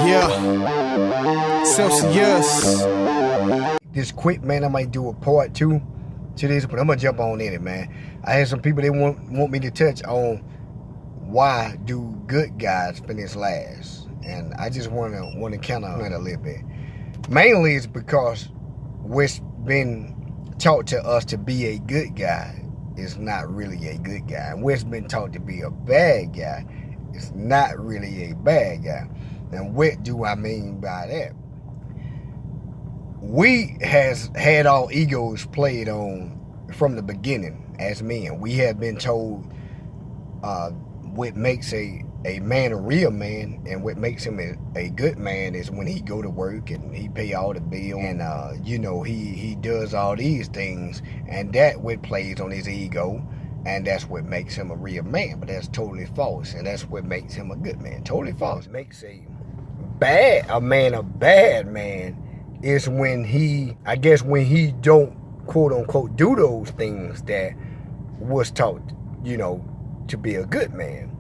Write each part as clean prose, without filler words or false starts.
Yeah, Celsius. This quick, man, I might do a part 2 to this, but I'm gonna jump on in it, man. I had some people they want me to touch on why do good guys finish last, and I just want to kind of a little bit. Mainly it's because what's been taught to us to be a good guy is not really a good guy, and what's been taught to be a bad guy is not really a bad guy. And what do I mean by that? We has had our egos played on from the beginning as men. We have been told what makes a man a real man, and what makes him a good man is when he go to work and he pay all the bill, and he does all these things, and that what plays on his ego, and that's what makes him a real man. But that's totally false, and that's what makes him a good man. Totally false. Makes a bad man is when he don't quote unquote do those things that was taught, to be a good man.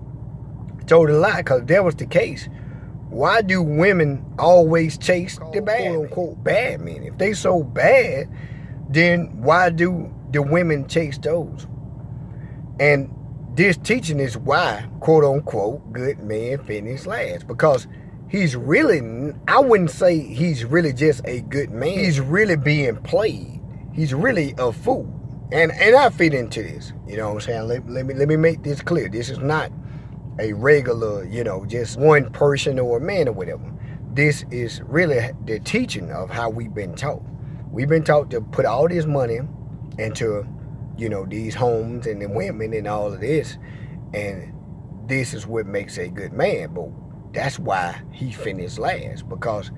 Totally lie, because if that was the case, why do women always chase the bad, quote unquote bad men? If they so bad, then why do the women chase those? And this teaching is why, quote unquote, good men finish last. Because he's really, I wouldn't say he's really just a good man. He's really being played. He's really a fool. And I fit into this. You know what I'm saying? Let me make this clear. This is not a regular, just one person or a man or whatever. This is really the teaching of how we've been taught. We've been taught to put all this money into, these homes and the women and all of this. And this is what makes a good man. But that's why he finished last. Because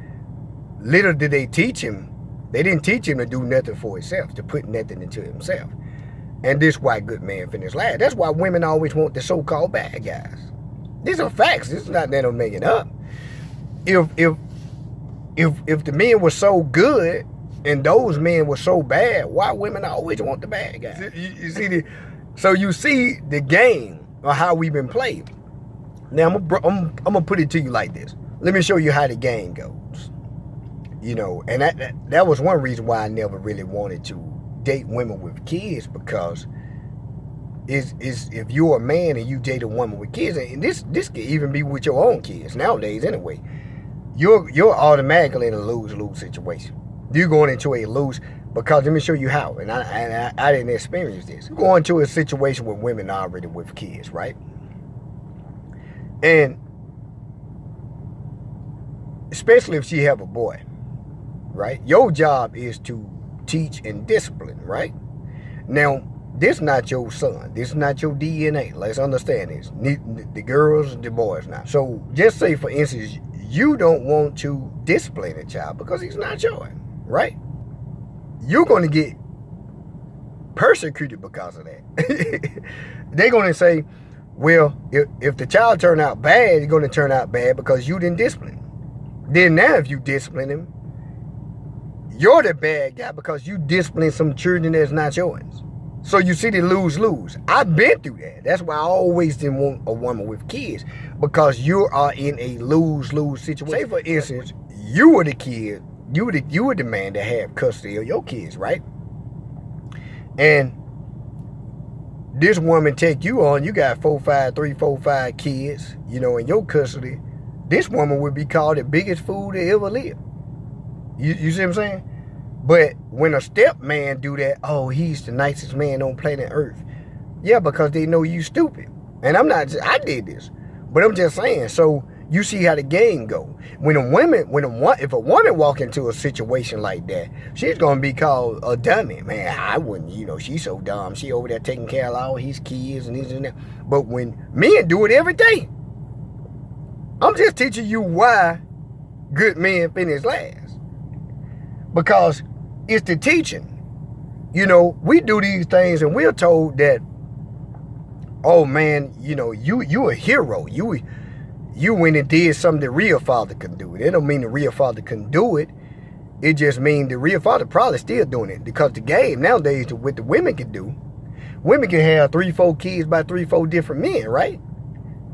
little did they teach him, they didn't teach him to do nothing for himself, to put nothing into himself. And this is why good men finish last. That's why women always want the so-called bad guys. These are facts. This is not that I'm making up. If the men were so good and those men were so bad, why women always want the bad guys? You see so you see the game of how we've been played. Now I'm gonna put it to you like this. Let me show you how the game goes. And that was one reason why I never really wanted to date women with kids, because is if you're a man and you date a woman with kids, and this could even be with your own kids nowadays anyway, you're automatically in a lose-lose situation. You're going into a lose, because let me show you how, and I didn't experience this. You're going into a situation with women already with kids, right? And especially if she have a boy, right? Your job is to teach and discipline, right? Now, this not your son. This is not your DNA. Let's understand this. The girls, the boys now. So just say, for instance, you don't want to discipline a child because he's not yours, right? You're going to get persecuted because of that. They're going to say, well, if the child turned out bad, he's going to turn out bad because you didn't discipline him. Then now if you discipline him, you're the bad guy because you discipline some children that's not yours. So you see the lose-lose. I've been through that. That's why I always didn't want a woman with kids, because you are in a lose-lose situation. Say, for instance, you were the kid, you were the man that had custody of your kids, right? And this woman take you on, you got 3, 4, 5 kids, in your custody. This woman would be called the biggest fool that ever lived. You see what I'm saying? But when a step man do that, oh, he's the nicest man on planet Earth. Yeah, because they know you stupid. And I did this. But I'm just saying, so you see how the game go. If a woman walk into a situation like that, she's gonna be called a dummy. Man, I wouldn't, she's so dumb. She over there taking care of all his kids and this and that. But when men do it every day, I'm just teaching you why good men finish last. Because it's the teaching. We do these things and we're told that, oh man, you a hero. You went and did something the real father couldn't do. It don't mean the real father couldn't do it. It just means the real father probably still doing it. Because the game nowadays, what the women can do, women can have 3, 4 kids by 3, 4 different men, right?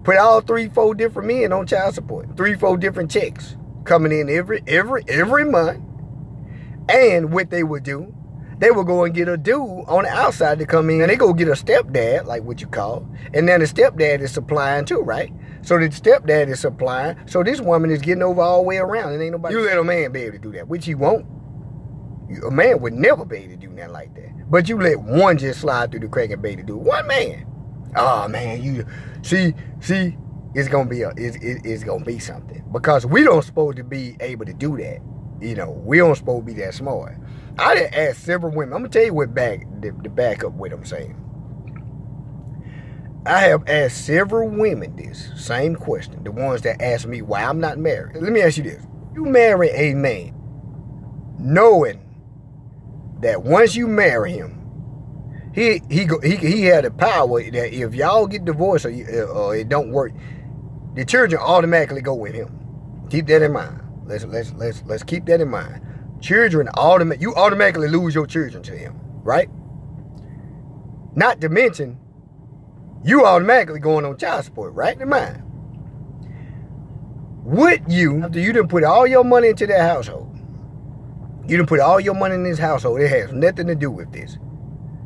Put all 3, 4 different men on child support. 3, 4 different checks. coming in every month. And what they would do, they would go and get a dude on the outside to come in, and they go get a stepdad, like what you call, and then the stepdad is supplying too, right? So the stepdad is supplying, so this woman is getting over all the way around, and ain't nobody. You let a man be able to do that, which he won't. A man would never be able to do nothing like that. But you let one just slide through the crack and be able to do it. One man. Oh man, you see, it's gonna be something, because we don't supposed to be able to do that. You know, we don't supposed to be that smart. I done asked several women. I'm gonna tell you what the back up what I'm saying. I have asked several women this same question. The ones that ask me why I'm not married. Let me ask you this: you marry a man knowing that once you marry him, he had the power that if y'all get divorced or it don't work, the children automatically go with him. Keep that in mind. Let's keep that in mind. Children you automatically lose your children to him, right? Not to mention, you automatically going on child support, right? In mind. Would you, after you done put all your money into that household, you done put all your money in this household, it has nothing to do with this.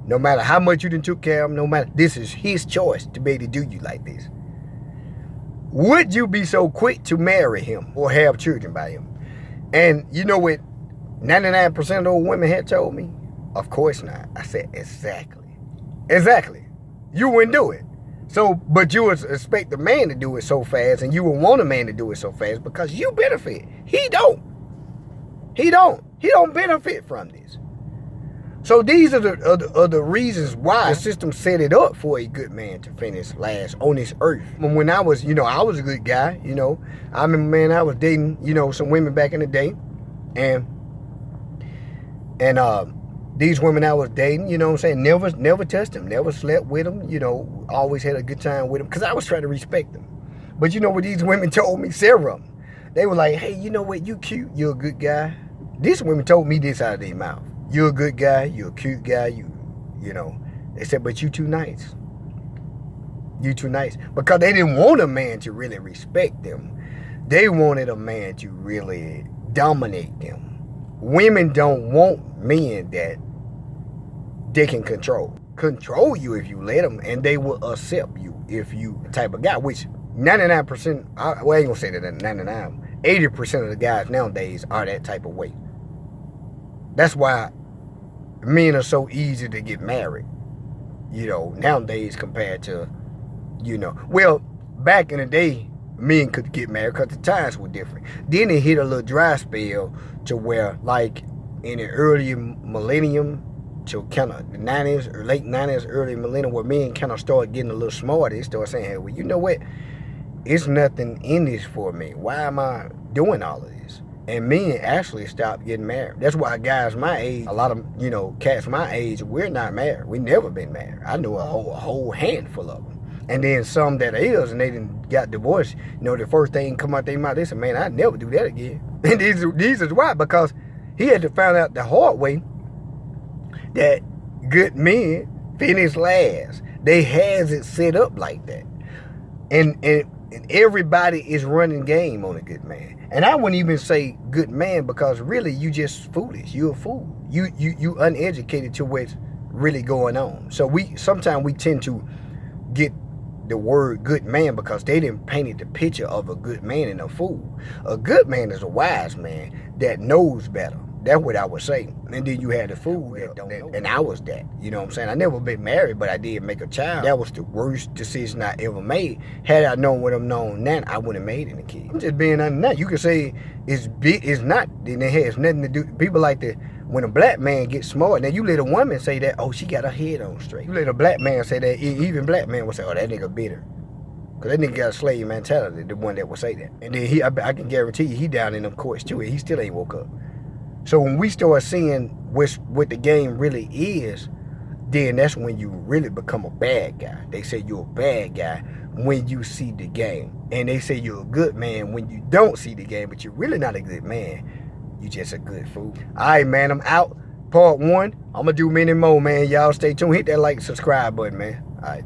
No matter how much you done took care of him, no matter, this is his choice to be able to do you like this. Would you be so quick to marry him or have children by him? And you know what 99% of those women had told me? Of course not. I said, exactly. You wouldn't do it. So, but you would expect the man to do it so fast, and you would want a man to do it so fast because you benefit. He don't benefit from this. So these are the reasons why the system set it up for a good man to finish last on this earth. When I was, I was a good guy, I remember, man, I was dating, some women back in the day, and these women I was dating, never touched them, never slept with them, always had a good time with them, because I was trying to respect them. But you know what these women told me, several of them? They were like, hey, you know what, you cute, you're a good guy. These women told me this out of their mouth. You're a good guy, you're a cute guy, they said, but you too nice. You too nice. Because they didn't want a man to really respect them. They wanted a man to really dominate them. Women don't want men that they can control. Control you if you let them, and they will accept you if you the type of guy, which 99%, I ain't gonna say that 99, 80% of the guys nowadays are that type of way. That's why men are so easy to get married, nowadays compared to, well, back in the day, men could get married because the times were different. Then it hit a little dry spell to where, like, in the early millennium to kind of the 90s or late 90s, early millennium, where men kind of started getting a little smarter. They started saying, hey, well, you know what? It's nothing in this for me. Why am I doing all of this? And men actually stopped getting married. That's why guys my age, a lot of, cats my age, we're not married. We never been married. I know a whole handful of them. And then some that is, and they didn't got divorced. The first thing come out their mouth, they said, man, I'd never do that again. And these is why, because he had to find out the hard way that good men finish last. They has it set up like that. And everybody is running game on a good man. And I wouldn't even say good man, because really you just foolish. You're a fool. You uneducated to what's really going on. So sometimes we tend to get the word good man because they didn't paint the picture of a good man and a fool. A good man is a wise man that knows better. That's what I would say. And then you had the fool that don't know. And I was that. You know what I'm saying? I never been married, but I did make a child. That was the worst decision I ever made. Had I known what I'm known now, I wouldn't have made any kid. I'm just being under that. You can say it's not, then it has nothing to do. People like to, when a black man gets smart, now you let a woman say that, oh, she got her head on straight. You let a black man say that, even black man will say, oh, that nigga bitter. Because that nigga got a slave mentality, the one that will say that. And then I can guarantee you, he down in them courts too, and he still ain't woke up. So when we start seeing what the game really is, then that's when you really become a bad guy. They say you're a bad guy when you see the game. And they say you're a good man when you don't see the game, but you're really not a good man. You just a good fool. All right, man, I'm out. Part 1. I'm going to do many more, man. Y'all stay tuned. Hit that like and subscribe button, man. All right.